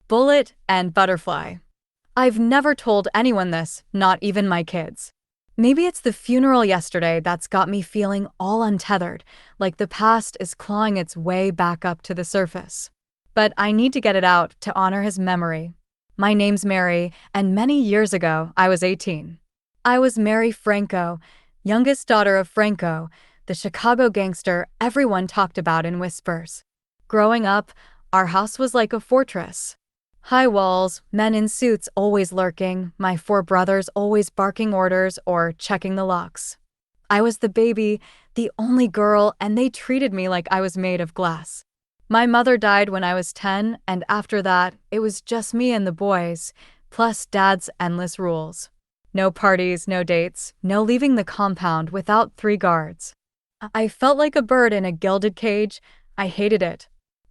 bullet and butterfly. I've never told anyone this, not even my kids. Maybe it's the funeral yesterday that's got me feeling all untethered, like the past is clawing its way back up to the surface. But I need to get it out to honor his memory. My name's Mary, and many years ago, I was 18. I was Mary Franco, youngest daughter of Franco, the Chicago gangster everyone talked about in whispers. Growing up, our house was like a fortress. High walls, men in suits always lurking, my four brothers always barking orders or checking the locks. I was the baby, the only girl, and they treated me like I was made of glass. My mother died when I was 10, and after that, it was just me and the boys, plus Dad's endless rules. No parties, no dates, no leaving the compound without 3 guards. I felt like a bird in a gilded cage. I hated it.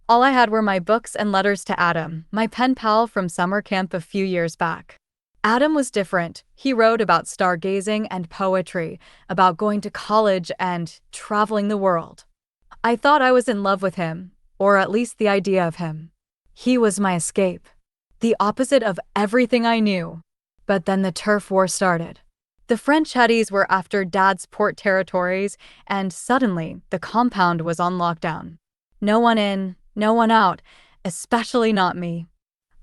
All I had were my books and letters to Adam, my pen pal from summer camp a few years back. Adam was different. He wrote about stargazing and poetry, about going to college and traveling the world. I thought I was in love with him, or at least the idea of him. He was my escape, the opposite of everything I knew. But then the turf war started. The French headies were after Dad's port territories, and suddenly the compound was on lockdown. No one in, no one out, especially not me.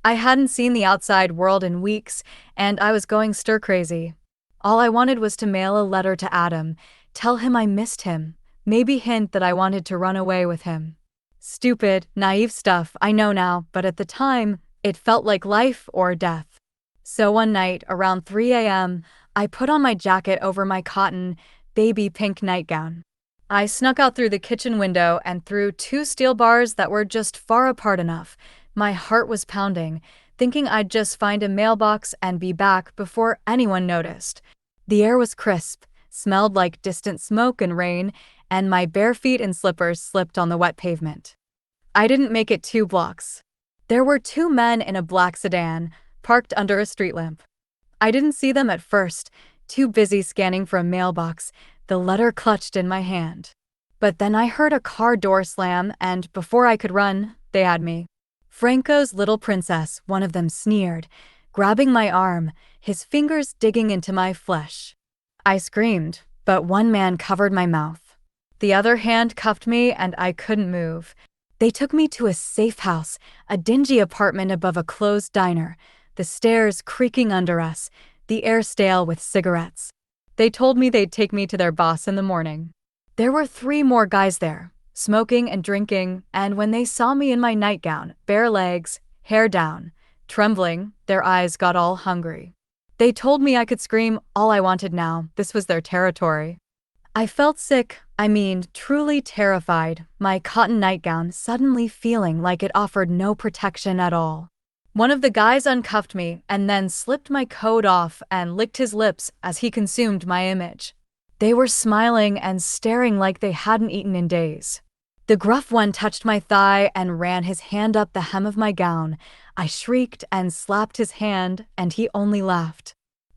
I hadn't seen the outside world in weeks, and I was going stir-crazy. All I wanted was to mail a letter to Adam, tell him I missed him, maybe hint that I wanted to run away with him. Stupid, naive stuff, I know now, but at the time, it felt like life or death. So one night, around 3 a.m., I put on my jacket over my cotton, baby pink nightgown. I snuck out through the kitchen window and through 2 steel bars that were just far apart enough. My heart was pounding, thinking I'd just find a mailbox and be back before anyone noticed. The air was crisp, smelled like distant smoke and rain, and my bare feet and slippers slipped on the wet pavement. I didn't make it 2 blocks. There were 2 men in a black sedan, parked under a street lamp. I didn't see them at first, too busy scanning for a mailbox, the letter clutched in my hand. But then I heard a car door slam, and before I could run, they had me. Franco's little princess, one of them sneered, grabbing my arm, his fingers digging into my flesh. I screamed, but one man covered my mouth. The other hand cuffed me, and I couldn't move. They took me to a safe house, a dingy apartment above a closed diner, the stairs creaking under us, the air stale with cigarettes. They told me they'd take me to their boss in the morning. There were 3 more guys there, smoking and drinking, and when they saw me in my nightgown, bare legs, hair down, trembling, their eyes got all hungry. They told me I could scream all I wanted now, this was their territory. I felt sick, truly terrified, my cotton nightgown suddenly feeling like it offered no protection at all. One of the guys uncuffed me and then slipped my coat off and licked his lips as he consumed my image. They were smiling and staring like they hadn't eaten in days. The gruff one touched my thigh and ran his hand up the hem of my gown. I shrieked and slapped his hand, and he only laughed.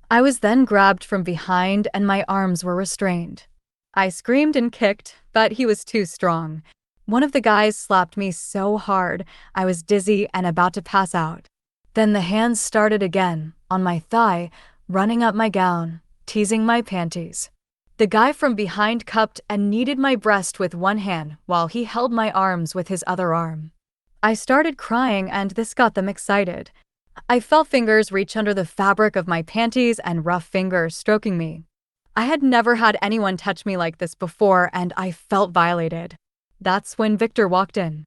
I was then grabbed from behind and my arms were restrained. I screamed and kicked, but he was too strong. One of the guys slapped me so hard, I was dizzy and about to pass out. Then the hands started again, on my thigh, running up my gown, teasing my panties. The guy from behind cupped and kneaded my breast with one hand while he held my arms with his other arm. I started crying and this got them excited. I felt fingers reach under the fabric of my panties and rough fingers stroking me. I had never had anyone touch me like this before and I felt violated. That's when Victor walked in.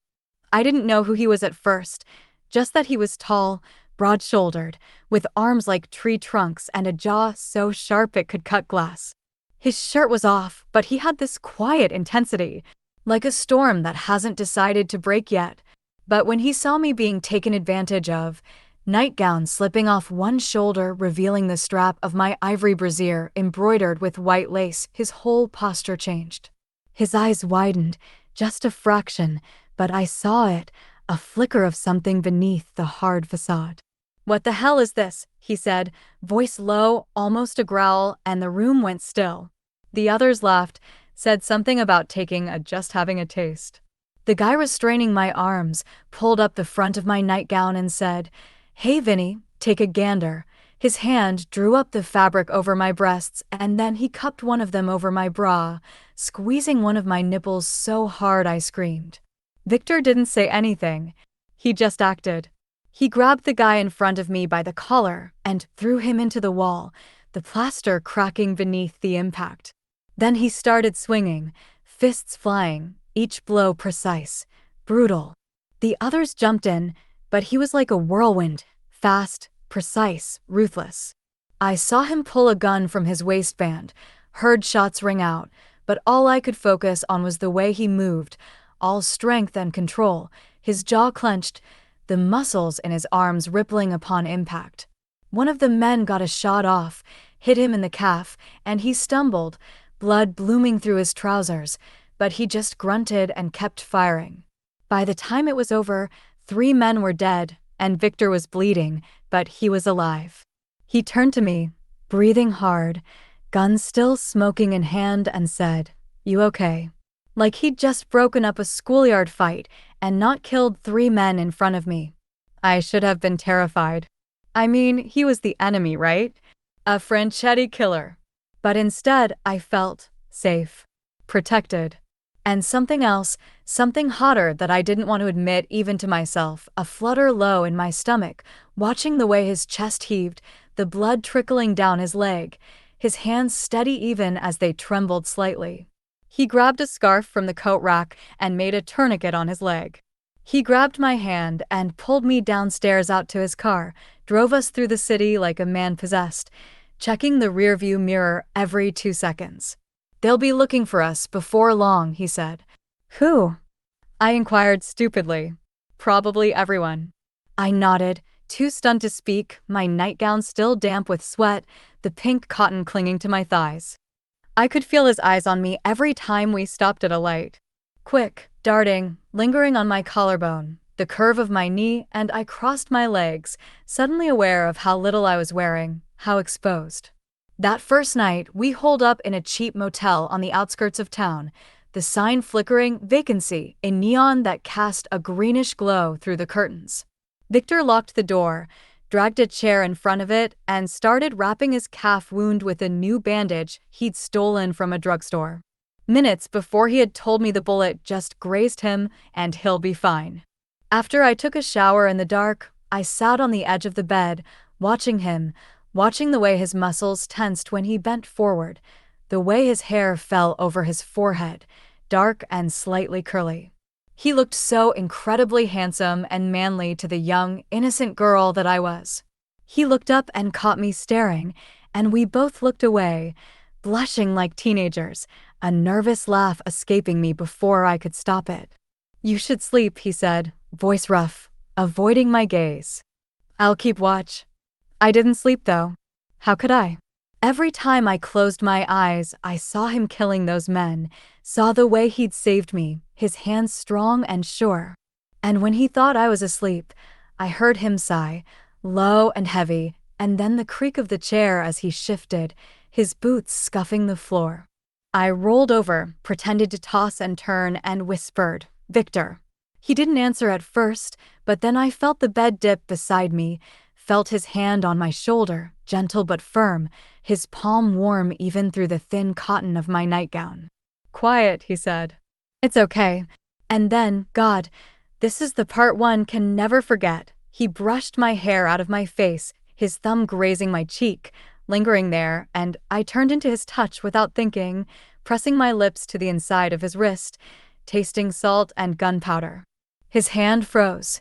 I didn't know who he was at first, just that he was tall, broad-shouldered, with arms like tree trunks and a jaw so sharp it could cut glass. His shirt was off, but he had this quiet intensity, like a storm that hasn't decided to break yet. But when he saw me being taken advantage of, nightgown slipping off one shoulder revealing the strap of my ivory brassiere embroidered with white lace, his whole posture changed. His eyes widened, just a fraction, but I saw it, a flicker of something beneath the hard facade. "What the hell is this?" he said, voice low, almost a growl, and the room went still. The others laughed, said something about taking just having a taste. The guy restraining my arms pulled up the front of my nightgown and said, "Hey, Vinny, take a gander." His hand drew up the fabric over my breasts, and then he cupped one of them over my bra, squeezing one of my nipples so hard I screamed. Victor didn't say anything. He just acted. He grabbed the guy in front of me by the collar and threw him into the wall, the plaster cracking beneath the impact. Then he started swinging, fists flying, each blow precise, brutal. The others jumped in, but he was like a whirlwind, fast, precise, ruthless. I saw him pull a gun from his waistband, heard shots ring out, but all I could focus on was the way he moved, all strength and control, his jaw clenched, the muscles in his arms rippling upon impact. One of the men got a shot off, hit him in the calf, and he stumbled, blood blooming through his trousers, but he just grunted and kept firing. By the time it was over, 3 men were dead, and Victor was bleeding, but he was alive. He turned to me, breathing hard, gun still smoking in hand, and said, "You okay?" Like he'd just broken up a schoolyard fight and not killed 3 men in front of me. I should have been terrified. I mean, he was the enemy, right? A Franchetti killer. But instead, I felt safe, protected. And something else, something hotter that I didn't want to admit even to myself, a flutter low in my stomach, watching the way his chest heaved, the blood trickling down his leg, his hands steady even as they trembled slightly. He grabbed a scarf from the coat rack and made a tourniquet on his leg. He grabbed my hand and pulled me downstairs out to his car, drove us through the city like a man possessed, checking the rearview mirror every 2 seconds. "They'll be looking for us before long," he said. "Who?" I inquired stupidly. "Probably everyone." I nodded, too stunned to speak, my nightgown still damp with sweat, the pink cotton clinging to my thighs. I could feel his eyes on me every time we stopped at a light. Quick, darting, lingering on my collarbone, the curve of my knee, and I crossed my legs, suddenly aware of how little I was wearing, how exposed. That first night, we holed up in a cheap motel on the outskirts of town, the sign flickering vacancy in neon that cast a greenish glow through the curtains. Victor locked the door, dragged a chair in front of it, and started wrapping his calf wound with a new bandage he'd stolen from a drugstore. Minutes before he had told me the bullet just grazed him and he'll be fine. After I took a shower in the dark, I sat on the edge of the bed, watching him, watching the way his muscles tensed when he bent forward, the way his hair fell over his forehead, dark and slightly curly. He looked so incredibly handsome and manly to the young, innocent girl that I was. He looked up and caught me staring, and we both looked away, blushing like teenagers, a nervous laugh escaping me before I could stop it. "You should sleep," he said, voice rough, avoiding my gaze. "I'll keep watch." I didn't sleep though. How could I? Every time I closed my eyes, I saw him killing those men, saw the way he'd saved me, his hands strong and sure. And when he thought I was asleep, I heard him sigh, low and heavy, and then the creak of the chair as he shifted, his boots scuffing the floor. I rolled over, pretended to toss and turn, and whispered, "Victor." He didn't answer at first, but then I felt the bed dip beside me, felt his hand on my shoulder, gentle but firm, his palm warm even through the thin cotton of my nightgown. "Quiet," he said. "It's okay." And then, God, this is the part one can never forget. He brushed my hair out of my face, his thumb grazing my cheek, lingering there, and I turned into his touch without thinking, pressing my lips to the inside of his wrist, tasting salt and gunpowder. His hand froze.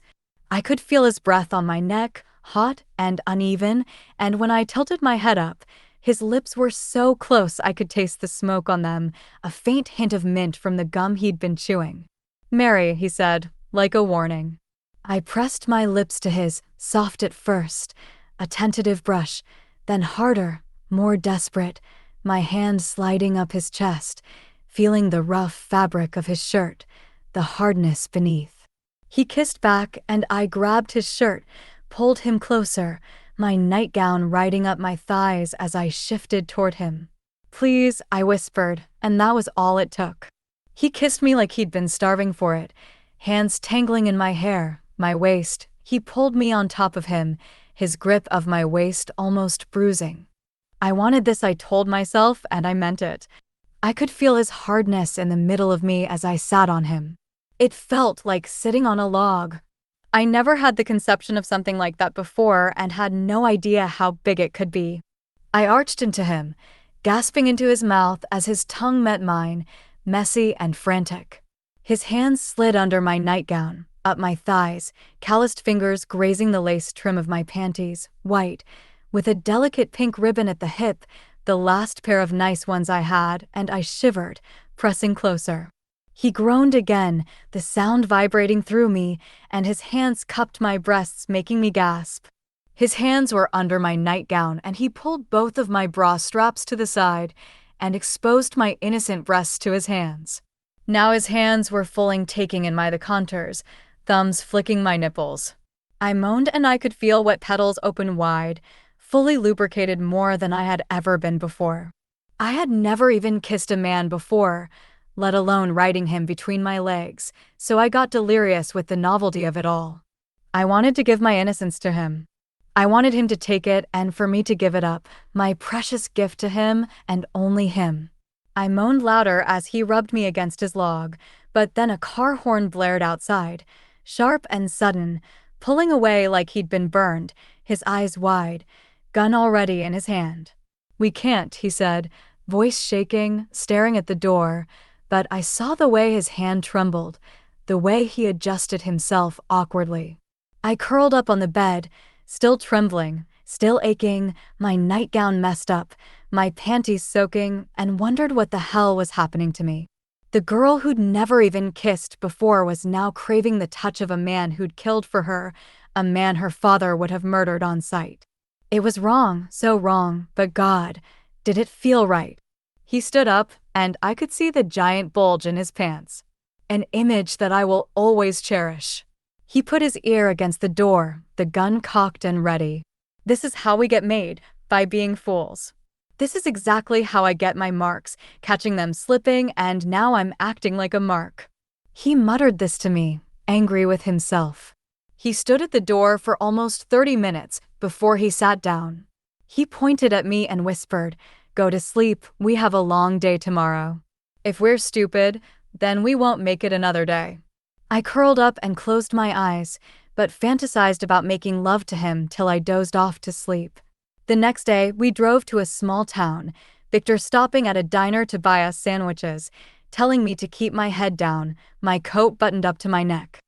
I could feel his breath on my neck, hot and uneven, and when I tilted my head up, his lips were so close I could taste the smoke on them, a faint hint of mint from the gum he'd been chewing. "Mary," he said, like a warning. I pressed my lips to his, soft at first, a tentative brush, then harder, more desperate, my hand sliding up his chest, feeling the rough fabric of his shirt, the hardness beneath. He kissed back and I grabbed his shirt, pulled him closer, my nightgown riding up my thighs as I shifted toward him. "Please," I whispered, and that was all it took. He kissed me like he'd been starving for it, hands tangling in my hair, my waist. He pulled me on top of him, his grip of my waist almost bruising. I wanted this, I told myself, and I meant it. I could feel his hardness in the middle of me as I sat on him. It felt like sitting on a log. I never had the conception of something like that before and had no idea how big it could be. I arched into him, gasping into his mouth as his tongue met mine, messy and frantic. His hands slid under my nightgown, up my thighs, calloused fingers grazing the lace trim of my panties, white, with a delicate pink ribbon at the hip, the last pair of nice ones I had, and I shivered, pressing closer. He groaned again, the sound vibrating through me, and his hands cupped my breasts, making me gasp. His hands were under my nightgown, and he pulled both of my bra straps to the side and exposed my innocent breasts to his hands. Now his hands were fully taking in the contours, thumbs flicking my nipples. I moaned and I could feel wet petals open wide, fully lubricated more than I had ever been before. I had never even kissed a man before, let alone riding him between my legs, so I got delirious with the novelty of it all. I wanted to give my innocence to him. I wanted him to take it and for me to give it up, my precious gift to him and only him. I moaned louder as he rubbed me against his log, but then a car horn blared outside, sharp and sudden, pulling away like he'd been burned, his eyes wide, gun already in his hand. "We can't," he said, voice shaking, staring at the door, but I saw the way his hand trembled, the way he adjusted himself awkwardly. I curled up on the bed, still trembling, still aching, my nightgown messed up, my panties soaking, and wondered what the hell was happening to me. The girl who'd never even kissed before was now craving the touch of a man who'd killed for her, a man her father would have murdered on sight. It was wrong, so wrong, but God, did it feel right? He stood up, and I could see the giant bulge in his pants. An image that I will always cherish. He put his ear against the door, the gun cocked and ready. This is how we get made, by being fools. This is exactly how I get my marks, catching them slipping, and now I'm acting like a mark. He muttered this to me, angry with himself. He stood at the door for almost 30 minutes before he sat down. He pointed at me and whispered, "Go to sleep, we have a long day tomorrow. If we're stupid, then we won't make it another day." I curled up and closed my eyes, but fantasized about making love to him till I dozed off to sleep. The next day, we drove to a small town, Victor stopping at a diner to buy us sandwiches, telling me to keep my head down, my coat buttoned up to my neck.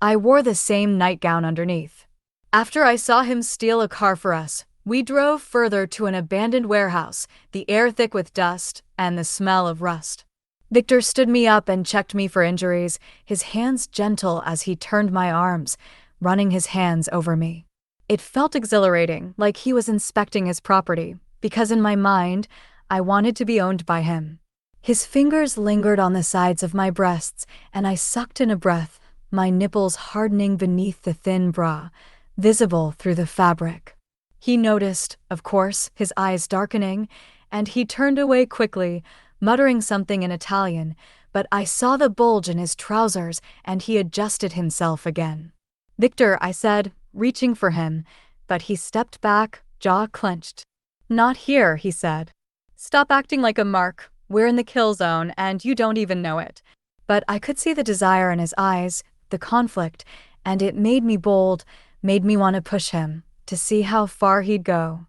I wore the same nightgown underneath. After I saw him steal a car for us, we drove further to an abandoned warehouse, the air thick with dust and the smell of rust. Victor stood me up and checked me for injuries, his hands gentle as he turned my arms, running his hands over me. It felt exhilarating, like he was inspecting his property, because in my mind, I wanted to be owned by him. His fingers lingered on the sides of my breasts, and I sucked in a breath, my nipples hardening beneath the thin bra, visible through the fabric. He noticed, of course, his eyes darkening, and he turned away quickly, muttering something in Italian, but I saw the bulge in his trousers and he adjusted himself again. "Victor," I said, reaching for him, but he stepped back, jaw clenched. "Not here," he said. "Stop acting like a mark. We're in the kill zone and you don't even know it." But I could see the desire in his eyes, the conflict, and it made me bold, made me want to push him, to see how far he'd go.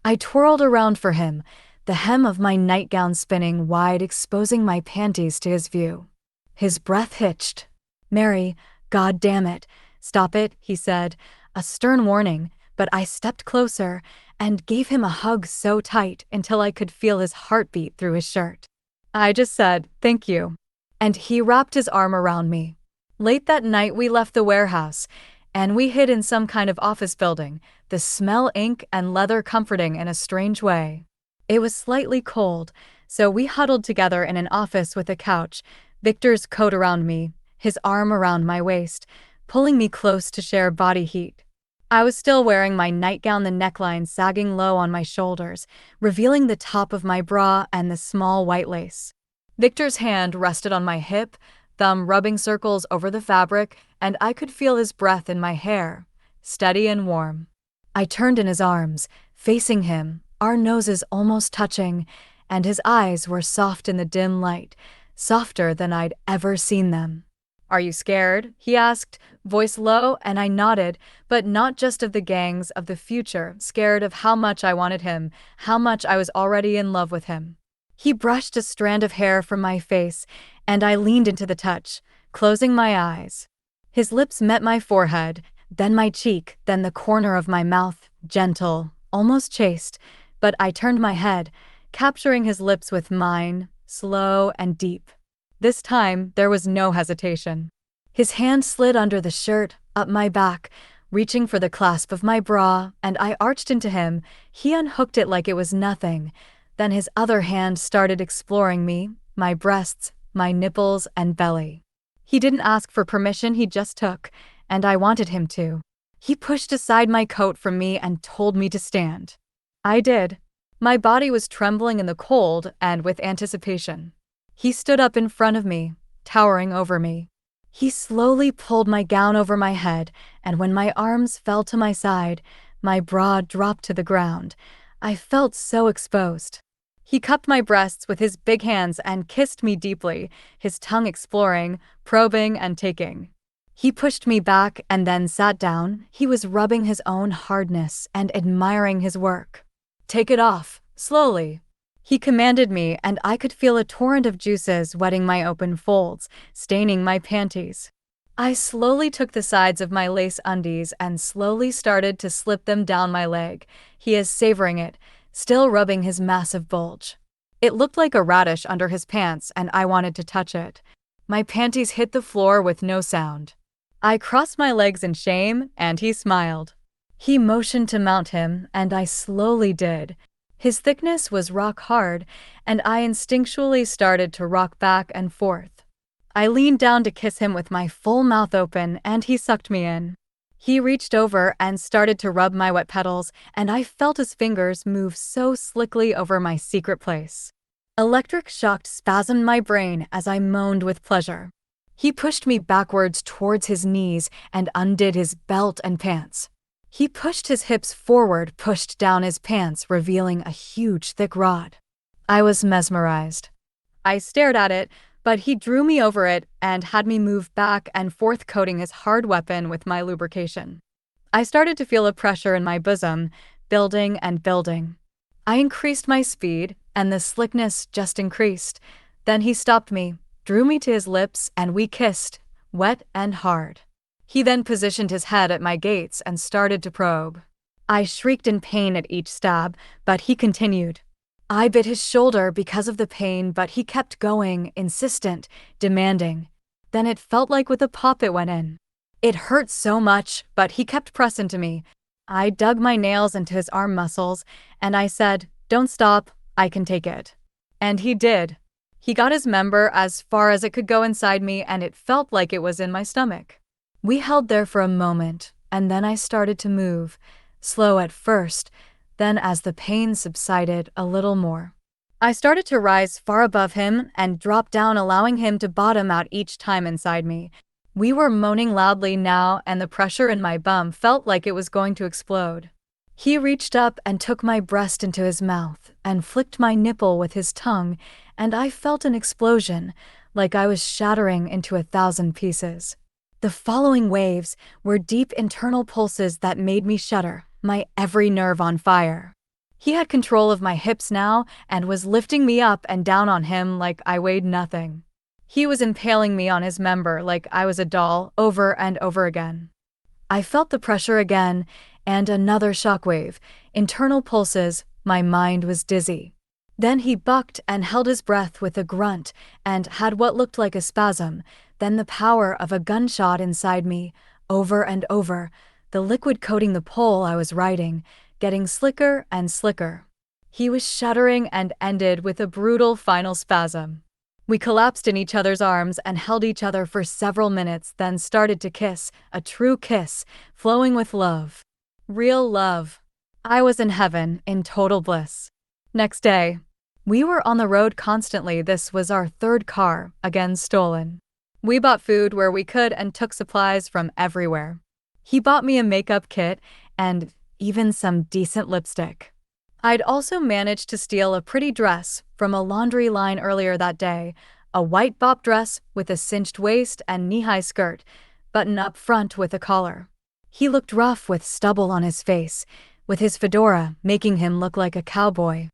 I twirled around for him, the hem of my nightgown spinning wide, exposing my panties to his view. His breath hitched. "Mary, God damn it, stop it," he said, a stern warning, but I stepped closer and gave him a hug so tight until I could feel his heartbeat through his shirt. I just said, "Thank you," and he wrapped his arm around me. Late that night we left the warehouse, and we hid in some kind of office building, the smell ink and leather comforting in a strange way. It was slightly cold, so we huddled together in an office with a couch, Victor's coat around me, his arm around my waist, pulling me close to share body heat. I was still wearing my nightgown, the neckline sagging low on my shoulders, revealing the top of my bra and the small white lace. Victor's hand rested on my hip, thumb rubbing circles over the fabric, and I could feel his breath in my hair, steady and warm. I turned in his arms, facing him, our noses almost touching, and his eyes were soft in the dim light, softer than I'd ever seen them. "Are you scared?" he asked, voice low, and I nodded, but not just of the gangs of the future, scared of how much I wanted him, how much I was already in love with him. He brushed a strand of hair from my face, and I leaned into the touch, closing my eyes. His lips met my forehead, then my cheek, then the corner of my mouth, gentle, almost chaste, but I turned my head, capturing his lips with mine, slow and deep. This time, there was no hesitation. His hand slid under the shirt, up my back, reaching for the clasp of my bra, and I arched into him. He unhooked it like it was nothing. Then his other hand started exploring me, my breasts, my nipples and belly. He didn't ask for permission, he just took, and I wanted him to. He pushed aside my coat from me and told me to stand. I did. My body was trembling in the cold and with anticipation. He stood up in front of me, towering over me. He slowly pulled my gown over my head, and when my arms fell to my side, my bra dropped to the ground. I felt so exposed. He cupped my breasts with his big hands and kissed me deeply, his tongue exploring, probing and taking. He pushed me back and then sat down. He was rubbing his own hardness and admiring his work. "Take it off, slowly," he commanded me, and I could feel a torrent of juices wetting my open folds, staining my panties. I slowly took the sides of my lace undies and slowly started to slip them down my leg. He is savoring it, still rubbing his massive bulge. It looked like a radish under his pants, and I wanted to touch it. My panties hit the floor with no sound. I crossed my legs in shame, and he smiled. He motioned to mount him, and I slowly did. His thickness was rock hard, and I instinctually started to rock back and forth. I leaned down to kiss him with my full mouth open, and he sucked me in. He reached over and started to rub my wet petals, and I felt his fingers move so slickly over my secret place. Electric shock spasmed my brain as I moaned with pleasure. He pushed me backwards towards his knees and undid his belt and pants. He pushed his hips forward, pushed down his pants, revealing a huge, thick rod. I was mesmerized. I stared at it, but he drew me over it and had me move back and forth, coating his hard weapon with my lubrication. I started to feel a pressure in my bosom, building and building. I increased my speed, and the slickness just increased. Then he stopped me, drew me to his lips, and we kissed, wet and hard. He then positioned his head at my gates and started to probe. I shrieked in pain at each stab, but he continued. I bit his shoulder because of the pain, but he kept going, insistent, demanding. Then it felt like with a pop it went in. It hurt so much, but he kept pressing to me. I dug my nails into his arm muscles, and I said, "Don't stop, I can take it." And he did. He got his member as far as it could go inside me, and it felt like it was in my stomach. We held there for a moment, and then I started to move, slow at first, then as the pain subsided, a little more. I started to rise far above him and drop down, allowing him to bottom out each time inside me. We were moaning loudly now, and the pressure in my bum felt like it was going to explode. He reached up and took my breast into his mouth and flicked my nipple with his tongue, and I felt an explosion, like I was shattering into 1,000 pieces. The following waves were deep internal pulses that made me shudder, my every nerve on fire. He had control of my hips now and was lifting me up and down on him like I weighed nothing. He was impaling me on his member like I was a doll, over and over again. I felt the pressure again, and another shockwave, internal pulses, my mind was dizzy. Then he bucked and held his breath with a grunt and had what looked like a spasm, then the power of a gunshot inside me, over and over, the liquid coating the pole I was riding, getting slicker and slicker. He was shuddering and ended with a brutal final spasm. We collapsed in each other's arms and held each other for several minutes, then started to kiss, a true kiss, flowing with love. Real love. I was in heaven, in total bliss. Next day, We were on the road constantly. This was our third car, again stolen. We bought food where we could and took supplies from everywhere. He bought me a makeup kit and even some decent lipstick. I'd also managed to steal a pretty dress from a laundry line earlier that day, a white bop dress with a cinched waist and knee-high skirt, buttoned up front with a collar. He looked rough with stubble on his face, with his fedora making him look like a cowboy.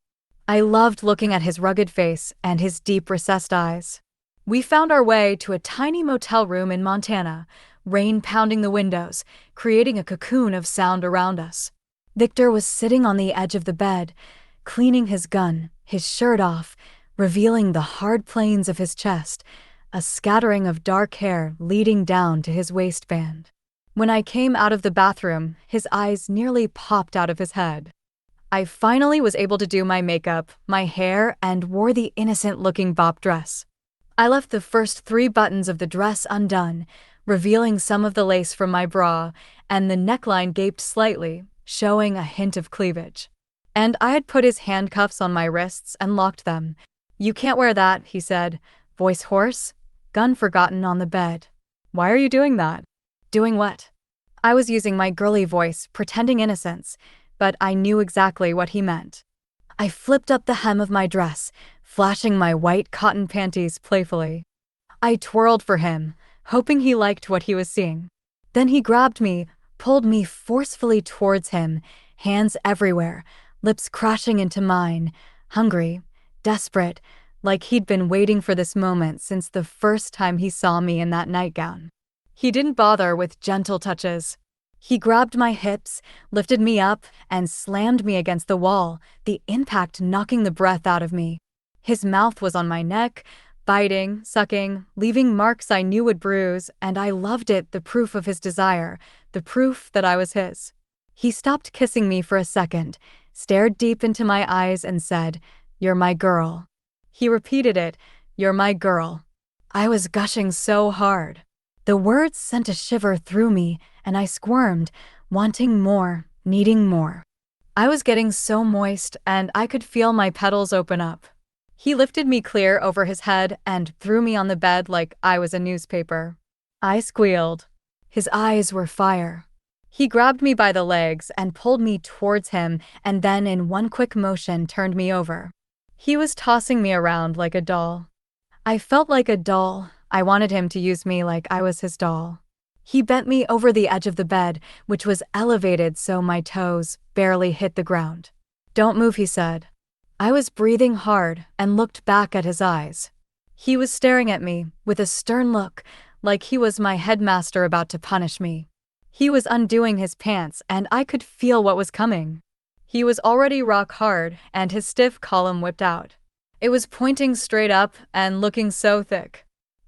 I loved looking at his rugged face and his deep recessed eyes. We found our way to a tiny motel room in Montana, rain pounding the windows, creating a cocoon of sound around us. Victor was sitting on the edge of the bed, cleaning his gun, his shirt off, revealing the hard planes of his chest, a scattering of dark hair leading down to his waistband. When I came out of the bathroom, his eyes nearly popped out of his head. I finally was able to do my makeup, my hair, and wore the innocent-looking bop dress. I left the first 3 buttons of the dress undone, revealing some of the lace from my bra, and the neckline gaped slightly, showing a hint of cleavage. And I had put his handcuffs on my wrists and locked them. "You can't wear that," he said, voice hoarse, gun forgotten on the bed. "Why are you doing that?" "Doing what?" I was using my girly voice, pretending innocence, but I knew exactly what he meant. I flipped up the hem of my dress, flashing my white cotton panties playfully. I twirled for him, hoping he liked what he was seeing. Then he grabbed me, pulled me forcefully towards him, hands everywhere, lips crashing into mine, hungry, desperate, like he'd been waiting for this moment since the first time he saw me in that nightgown. He didn't bother with gentle touches. He grabbed my hips, lifted me up, and slammed me against the wall, the impact knocking the breath out of me. His mouth was on my neck, biting, sucking, leaving marks I knew would bruise, and I loved it, the proof of his desire, the proof that I was his. He stopped kissing me for a second, stared deep into my eyes and said, "You're my girl." He repeated it, "You're my girl." I was gushing so hard. The words sent a shiver through me, and I squirmed, wanting more, needing more. I was getting so moist, and I could feel my petals open up. He lifted me clear over his head and threw me on the bed like I was a newspaper. I squealed. His eyes were fire. He grabbed me by the legs and pulled me towards him, and then in one quick motion turned me over. He was tossing me around like a doll. I felt like a doll. I wanted him to use me like I was his doll. He bent me over the edge of the bed, which was elevated so my toes barely hit the ground. "Don't move," he said. I was breathing hard and looked back at his eyes. He was staring at me with a stern look, like he was my headmaster about to punish me. He was undoing his pants, and I could feel what was coming. He was already rock hard, and his stiff column whipped out. It was pointing straight up and looking so thick.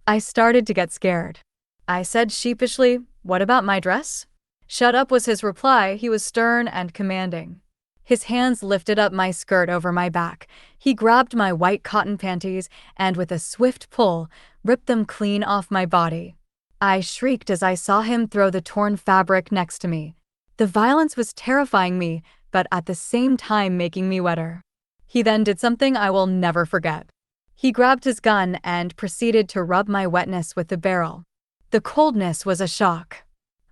I started to get scared. I said sheepishly, "What about my dress?" "Shut up," was his reply. He was stern and commanding. His hands lifted up my skirt over my back. He grabbed my white cotton panties and, with a swift pull, ripped them clean off my body. I shrieked as I saw him throw the torn fabric next to me. The violence was terrifying me, but at the same time making me wetter. He then did something I will never forget. He grabbed his gun and proceeded to rub my wetness with the barrel. The coldness was a shock.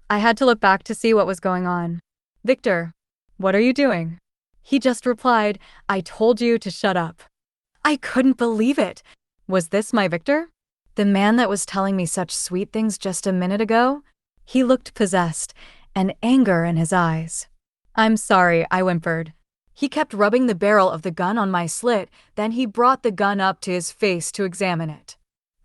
I had to look back to see what was going on. "Victor, what are you doing?" He just replied, "I told you to shut up." I couldn't believe it. Was this my Victor? The man that was telling me such sweet things just a minute ago? He looked possessed, and anger in his eyes. "I'm sorry," I whimpered. He kept rubbing the barrel of the gun on my slit, then he brought the gun up to his face to examine it.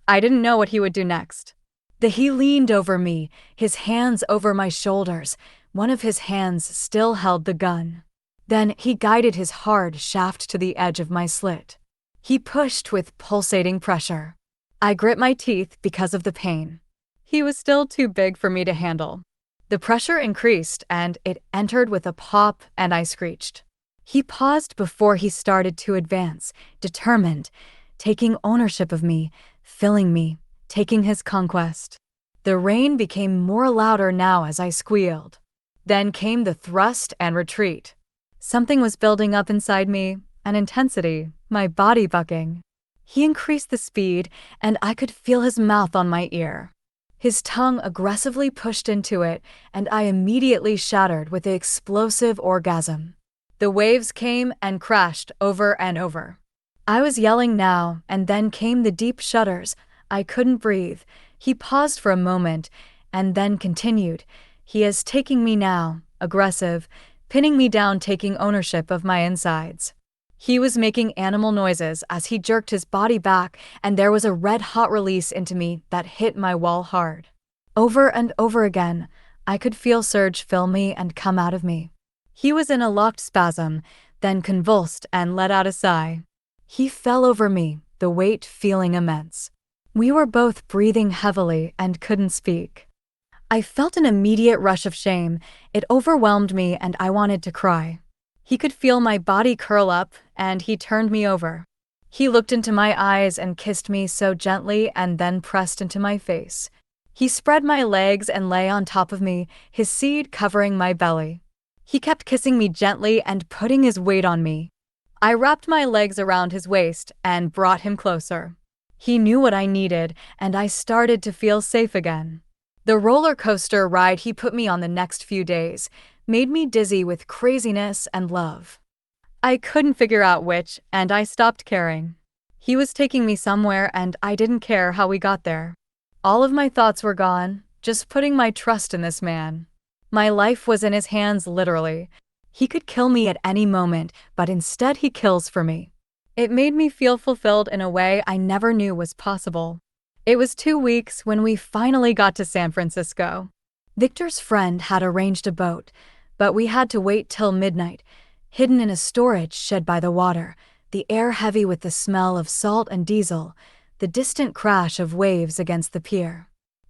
I didn't know what he would do next. He leaned over me, his hands over my shoulders. One of his hands still held the gun. Then he guided his hard shaft to the edge of my slit. He pushed with pulsating pressure. I grit my teeth because of the pain. He was still too big for me to handle. The pressure increased, and it entered with a pop, and I screeched. He paused before he started to advance, determined, taking ownership of me, filling me, taking his conquest. The rain became more louder now as I squealed. Then came the thrust and retreat. Something was building up inside me, and intensity, my body bucking. He increased the speed, and I could feel his mouth on my ear. His tongue aggressively pushed into it, and I immediately shattered with the explosive orgasm. The waves came and crashed over and over. I was yelling now, and then came the deep shudders. I couldn't breathe. He paused for a moment, and then continued. He is taking me now, aggressive, pinning me down, taking ownership of my insides. He was making animal noises as he jerked his body back, and there was a red-hot release into me that hit my wall hard. Over and over again, I could feel surge fill me and come out of me. He was in a locked spasm, then convulsed and let out a sigh. He fell over me, the weight feeling immense. We were both breathing heavily and couldn't speak. I felt an immediate rush of shame. It overwhelmed me and I wanted to cry. He could feel my body curl up, and he turned me over. He looked into my eyes and kissed me so gently and then pressed into my face. He spread my legs and lay on top of me, his seed covering my belly. He kept kissing me gently and putting his weight on me. I wrapped my legs around his waist and brought him closer. He knew what I needed, and I started to feel safe again. The roller coaster ride he put me on the next few days made me dizzy with craziness and love. I couldn't figure out which, and I stopped caring. He was taking me somewhere, and I didn't care how we got there. All of my thoughts were gone, just putting my trust in this man. My life was in his hands, literally. He could kill me at any moment, but instead he kills for me. It made me feel fulfilled in a way I never knew was possible. It was 2 weeks when we finally got to San Francisco. Victor's friend had arranged a boat, but we had to wait till midnight, hidden in a storage shed by the water, the air heavy with the smell of salt and diesel, the distant crash of waves against the pier.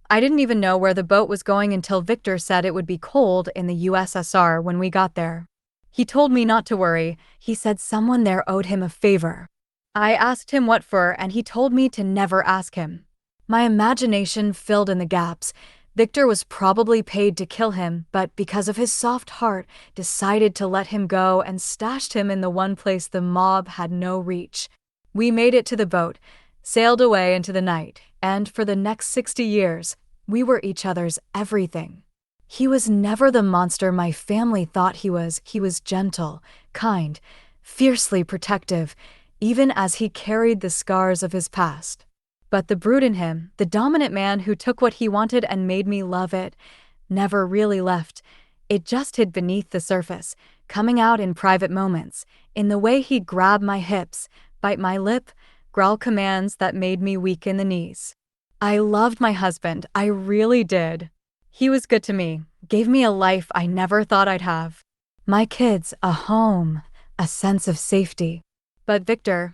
I didn't even know where the boat was going until Victor said it would be cold in the USSR when we got there. He told me not to worry. He said someone there owed him a favor. I asked him what for, and he told me to never ask him. My imagination filled in the gaps. Victor was probably paid to kill him, but because of his soft heart, decided to let him go and stashed him in the one place the mob had no reach. We made it to the boat, sailed away into the night, and for the next 60 years, we were each other's everything. He was never the monster my family thought he was. He was gentle, kind, fiercely protective, even as he carried the scars of his past. But the brute in him, the dominant man who took what he wanted and made me love it, never really left. It just hid beneath the surface, coming out in private moments, in the way he'd grab my hips, bite my lip, growl commands that made me weak in the knees. I loved my husband, I really did. He was good to me, gave me a life I never thought I'd have. My kids, a home, a sense of safety. But Victor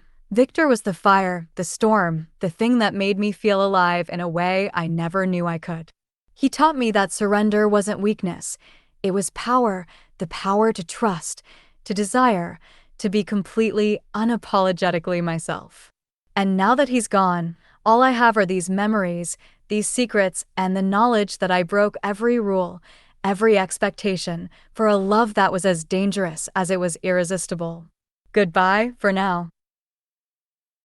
was the fire, the storm, the thing that made me feel alive in a way I never knew I could. He taught me that surrender wasn't weakness. It was power, the power to trust, to desire, to be completely, unapologetically myself. And now that he's gone, all I have are these memories, these secrets, and the knowledge that I broke every rule, every expectation, for a love that was as dangerous as it was irresistible. Goodbye, for now.